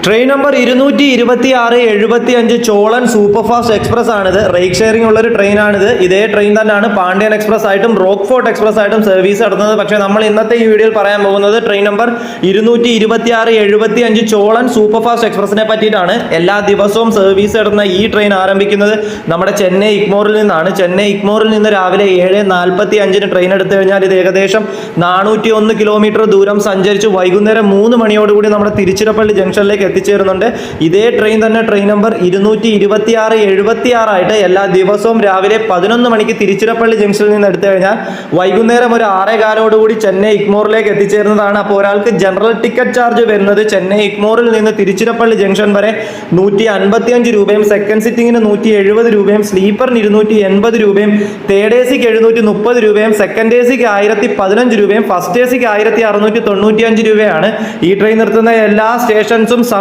Train number 22675 ചോളൻ super fast express ആണിത്. Rake sharing ഉള്ള ഒരു ട്രെയിനാണിത്. ഇതേ ട്രെയിൻ തന്നെയാണ് പാണ്ഡ്യൻ എക്സ്പ്രസ് ആയിട്ടും റോക്ക്ഫോർട്ട് എക്സ്പ്രസ് ആയിട്ടും സർവീസ് നടത്തുന്നത്. പക്ഷേ നമ്മൾ ഇന്നത്തെ ഈ വീഡിയോയിൽ പറയാൻ പോകുന്നത് ട്രെയിൻ നമ്പർ 22675 ചോളൻ സൂപ്പർ ഫാസ്റ്റ് എക്സ്പ്രസിനെ പറ്റിയിട്ടാണ്. എല്ലാ ദിവസവും സർവീസ് നടത്തുന്ന ഈ ട്രെയിൻ ആരംഭിക്കുന്നത് നമ്മുടെ ചെന്നൈ ഇഗ്മോറിൽ നിന്നാണ്. ചെന്നൈ ഇഗ്മോറിൽ നിന്ന് രാവിലെ 7:45 ട്രെയിൻ എടുത്തു കഴിഞ്ഞാൽ ഇത് ഏകദേശം 401 കിലോമീറ്റർ ദൂരം സഞ്ചരിച്ച് വൈകുന്നേരം 3 മണിയോടുകൂടി നമ്മുടെ തിരുച്ചിറപ്പള്ളി ജംഗ്ഷനിലേക്ക് എത്തിച്ചേരുന്നുണ്ട്. ഇതേ ട്രെയിൻ തന്നെ ട്രെയിൻ നമ്പർ 22676 ആയിട്ട് എല്ലാ ദിവസവും രാവിലെ 11 മണിക്ക് തിരുച്ചിറപ്പള്ളി ജംഗ്ഷനിൽ നിന്ന് എടുത്തു കഴിഞ്ഞാൽ വൈകുന്നേരം ഒരു 6:15 ചെന്നൈ ഇഗ്മോറിലേക്ക് എത്തിച്ചേരുന്നതാണ്. അപ്പോൾ ഒരാൾക്ക് ജനറൽ ടിക്കറ്റ് ചാർജ് വരുന്നത് ചെന്നൈ ഇഗ്മോറിൽ നിന്ന് തിരുച്ചിറപ്പള്ളി ജംഗ്ഷൻ വരെ 155 രൂപയും സെക്കൻഡ് സിറ്റിംഗിന് 170 രൂപയും സ്ലീപ്പറിന് 280 രൂപയും തേർഡ് എ സിക്ക് 730 രൂപയും സെക്കൻഡ് എ സിക്ക് 1015 രൂപയും ഫസ്റ്റ് എ സിക്ക് 1695 രൂപയാണ്. ഈ ട്രെയിൻ നിർത്തുന്ന എല്ലാ സ്റ്റേഷൻസും